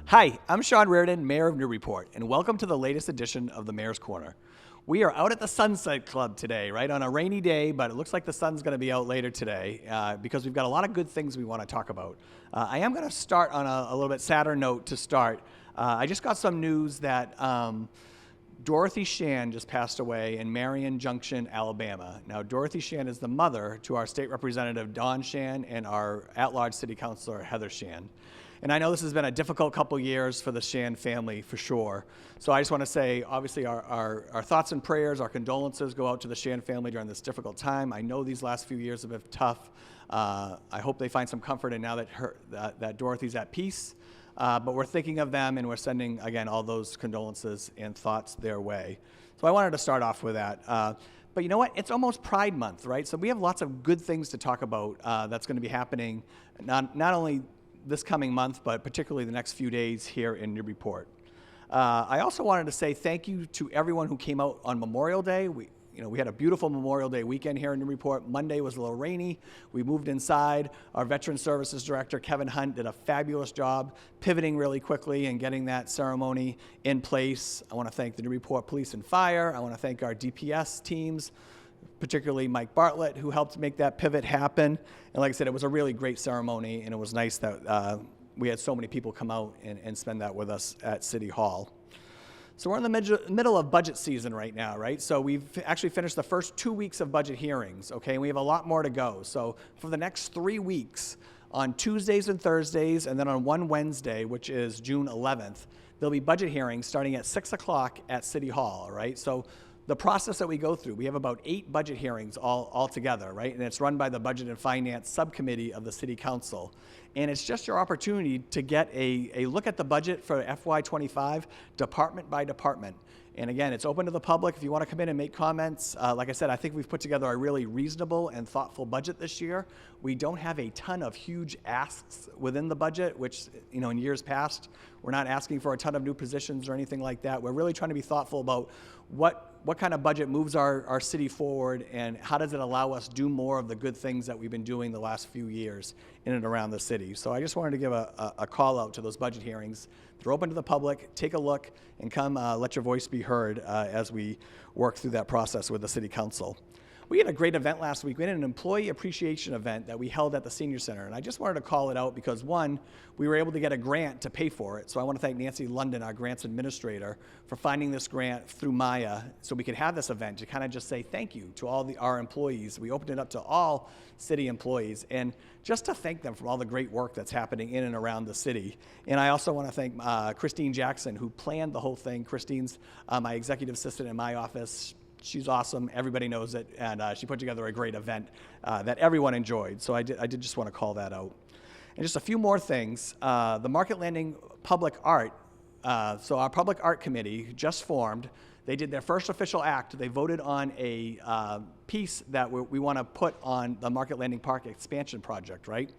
Hi, I'm Sean Reardon, Mayor of Newburyport, and welcome to the latest edition of the Mayor's Corner. We are out at the Sunset Club today, right, on a rainy day, but it looks like the sun's going to be out later today because we've got a lot of good things we want to talk about. I am going to start on a little bit sadder note to start. I just got some news that Dorothy Shan just passed away in Marion Junction, Alabama. Now, Dorothy Shan is the mother to our state representative, Don Shan, and our at-large city councilor, Heather Shan. And I know this has been a difficult couple years for the Shan family, for sure. So I just want to say, obviously, our thoughts and prayers, our condolences go out to the Shan family during this difficult time. I know these last few years have been tough. I hope they find some comfort in now that Dorothy's at peace. But we're thinking of them, and we're sending, again, all those condolences and thoughts their way. So I wanted to start off with that. But you know what? It's almost Pride Month, right? So we have lots of good things to talk about that's going to be happening, not only this coming month, but particularly the next few days here in Newburyport. I also wanted to say thank you to everyone who came out on Memorial Day. We had a beautiful Memorial Day weekend here in Newburyport. Monday was a little rainy. We moved inside. Our Veteran Services Director, Kevin Hunt, did a fabulous job pivoting really quickly and getting that ceremony in place. I want to thank the Newburyport Police and Fire. I want to thank our DPS teams, particularly Mike Bartlett, who helped make that pivot happen. And like I said, it was a really great ceremony, and it was nice that we had so many people come out and spend that with us at City Hall. So we're in the middle of budget season right now, right? So we've actually finished the first 2 weeks of budget hearings, okay? And we have a lot more to go. So for the next 3 weeks, on Tuesdays and Thursdays, and then on one Wednesday, which is June 11th, there'll be budget hearings starting at 6 o'clock at City Hall, all right? So the process that we go through, we have about 8 budget hearings all together, right? And it's run by the Budget and Finance Subcommittee of the City Council. And it's just your opportunity to get a look at the budget for FY25 department by department. And again, it's open to the public if you want to come in and make comments. Like I said, I think we've put together a really reasonable and thoughtful budget this year. We don't have a ton of huge asks within the budget, which, in years past, we're not asking for a ton of new positions or anything like that. We're really trying to be thoughtful about what kind of budget moves our city forward, and how does it allow us to do more of the good things that we've been doing the last few years in and around the city. So I just wanted to give a call out to those budget hearings. They're open to the public. Take a look and come let your voice be heard as we work through that process with the City Council. We had a great event last week. We had an employee appreciation event that we held at the Senior Center, and I just wanted to call it out because, one, we were able to get a grant to pay for it. So I want to thank Nancy London, our grants administrator, for finding this grant through Maya so we could have this event to kind of just say thank you to all our employees. We opened it up to all city employees, and just to thank them for all the great work that's happening in and around the city. And I also want to thank Christine Jackson, who planned the whole thing. Christine's my executive assistant in my office. She's awesome. Everybody knows it, and she put together a great event that everyone enjoyed. So I did just want to call that out. And just a few more things. The Market Landing Public Art, so our Public Art Committee just formed. They did their first official act. They voted on a piece that we want to put on the Market Landing Park expansion project, right?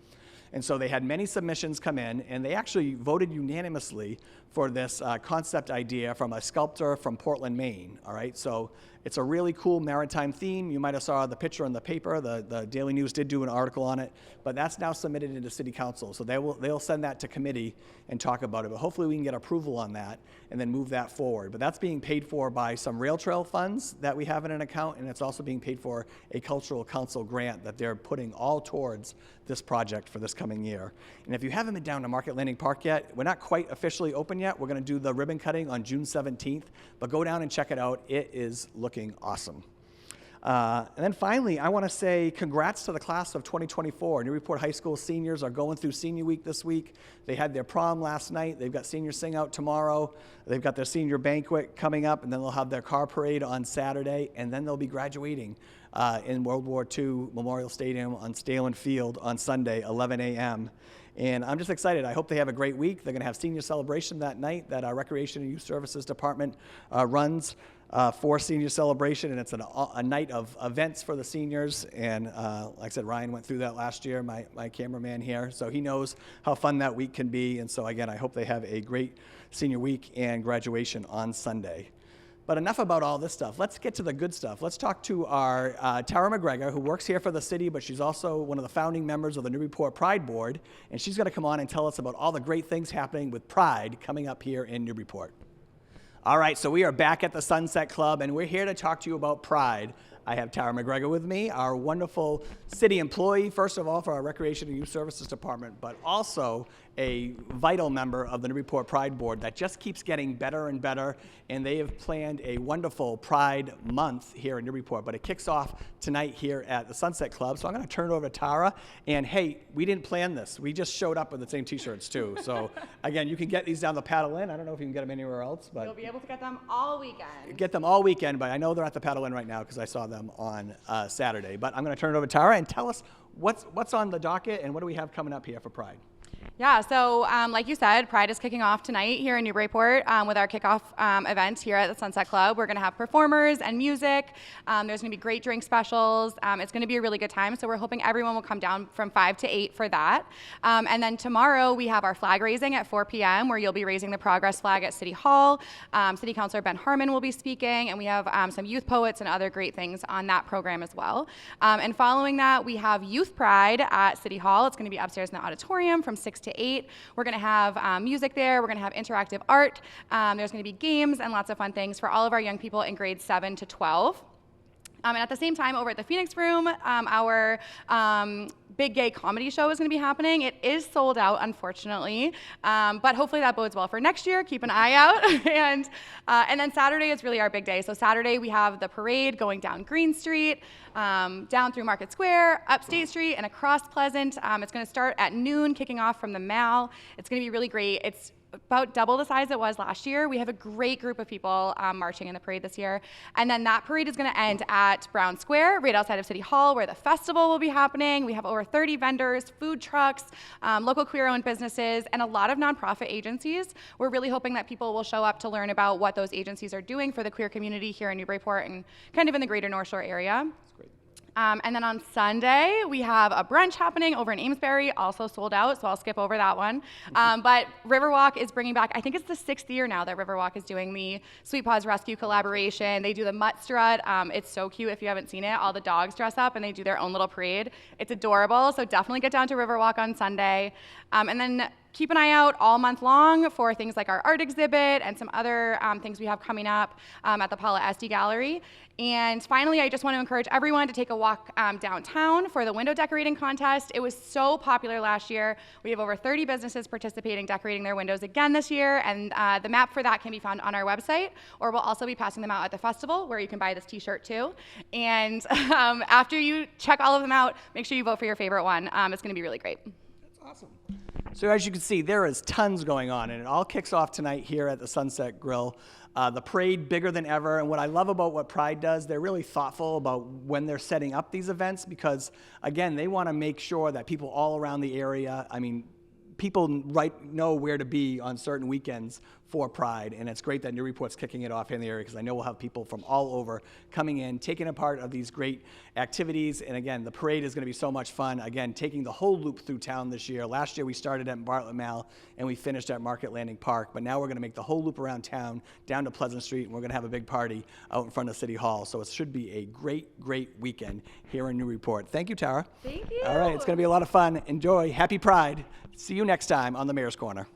And so they had many submissions come in, and they actually voted unanimously for this concept idea from a sculptor from Portland, Maine, all right? So it's a really cool maritime theme. You might have saw the picture in the paper. The Daily News did do an article on it, but that's now submitted into City Council. So they'll send that to committee and talk about it, but hopefully we can get approval on that and then move that forward. But that's being paid for by some rail trail funds that we have in an account, and it's also being paid for a cultural council grant that they're putting all towards this project for this coming year. And if you haven't been down to Market Landing Park yet, we're not quite officially open yet. We're going to do the ribbon cutting on June 17th, but go down and check it out. It is looking awesome. And then finally, I want to say congrats to the class of 2024. Newburyport High School seniors are going through Senior Week this week. They had their prom last night. They've got Senior Sing Out tomorrow. They've got their senior banquet coming up, and then they'll have their car parade on Saturday, and then they'll be graduating in World War II Memorial Stadium on Stalen Field on Sunday, 11 a.m. And I'm just excited. I hope they have a great week. They're going to have senior celebration that night that our Recreation and Youth Services Department runs for senior celebration, and it's a night of events for the seniors. And like I said, Ryan went through that last year, my cameraman here, so he knows how fun that week can be. And so again, I hope they have a great senior week and graduation on Sunday. But enough about all this stuff. Let's get to the good stuff. Let's talk to our Tara McGregor, who works here for the city, but she's also one of the founding members of the Newburyport Pride Board, and she's going to come on and tell us about all the great things happening with Pride coming up here in Newburyport. All right, so we are back at the Sunset Club, and we're here to talk to you about Pride. I have Tara McGregor with me, our wonderful city employee, first of all, for our Recreation and Youth Services Department, but also a vital member of the Newburyport Pride Board that just keeps getting better and better, and they have planned a wonderful Pride Month here in Newburyport, but it kicks off tonight here at the Sunset Club, so I'm going to turn it over to Tara, and hey, we didn't plan this. We just showed up with the same t-shirts, too, so again, you can get these down the Paddle Inn. I don't know if you can get them anywhere else, but you'll be able to get them all weekend. Get them all weekend, but I know they're at the Paddle Inn right now because I saw them on Saturday. But I'm going to turn it over to Tara and tell us what's on the docket and what do we have coming up here for Pride. Yeah, so like you said, Pride is kicking off tonight here in Newburyport with our kickoff event here at the Sunset Club. We're going to have performers and music. There's going to be great drink specials. It's going to be a really good time, so we're hoping everyone will come down from 5 to 8 for that. And then tomorrow we have our flag raising at 4 p.m. where you'll be raising the progress flag at City Hall. City Councilor Ben Harmon will be speaking, and we have some youth poets and other great things on that program as well. And following that, we have Youth Pride at City Hall. It's going to be upstairs in the auditorium from 6 to 8. We're going to have music there. We're going to have interactive art. There's going to be games and lots of fun things for all of our young people in grades 7 to 12. And at the same time, over at the Phoenix Room, our big gay comedy show is going to be happening. It is sold out, unfortunately, but hopefully that bodes well for next year. Keep an eye out. And then Saturday is really our big day. So Saturday we have the parade going down Green Street, down through Market Square, up State Street, and across Pleasant. It's going to start at noon, kicking off from the Mall. It's going to be really great. It's about double the size it was last year. We have a great group of people marching in the parade this year. And then that parade is going to end at Brown Square, right outside of City Hall, where the festival will be happening. We have over 30 vendors, food trucks, local queer-owned businesses, and a lot of nonprofit agencies. We're really hoping that people will show up to learn about what those agencies are doing for the queer community here in Newburyport and kind of in the greater North Shore area. That's great. And then on Sunday, we have a brunch happening over in Amesbury, also sold out, so I'll skip over that one. But Riverwalk is bringing back, I think it's the 6th year now that Riverwalk is doing the Sweet Paws Rescue collaboration. They do the Mutt Strut. It's so cute if you haven't seen it. All the dogs dress up and they do their own little parade. It's adorable, so definitely get down to Riverwalk on Sunday. And then keep an eye out all month long for things like our art exhibit and some other things we have coming up at the Paula Esty Gallery. And finally, I just want to encourage everyone to take a walk downtown for the window decorating contest. It was so popular last year. We have over 30 businesses participating, decorating their windows again this year, and the map for that can be found on our website, or we'll also be passing them out at the festival, where you can buy this t-shirt too. And after you check all of them out, make sure you vote for your favorite one. It's going to be really great. That's awesome. So as you can see, there is tons going on, and it all kicks off tonight here at the Sunset Grill. The parade bigger than ever, and what I love about what Pride does, they're really thoughtful about when they're setting up these events because, again, they want to make sure that people all around the area, I mean, people know where to be on certain weekends for Pride, and it's great that Newburyport's kicking it off here in the area because I know we'll have people from all over coming in, taking a part of these great activities, and again, the parade is going to be so much fun. Again, taking the whole loop through town this year. Last year we started at Bartlett Mall and we finished at Market Landing Park, but now we're going to make the whole loop around town, down to Pleasant Street, and we're going to have a big party out in front of City Hall, so it should be a great, great weekend here in Newburyport. Thank you, Tara. Thank you. All right, it's going to be a lot of fun. Enjoy. Happy Pride. See you next time on the Mayor's Corner.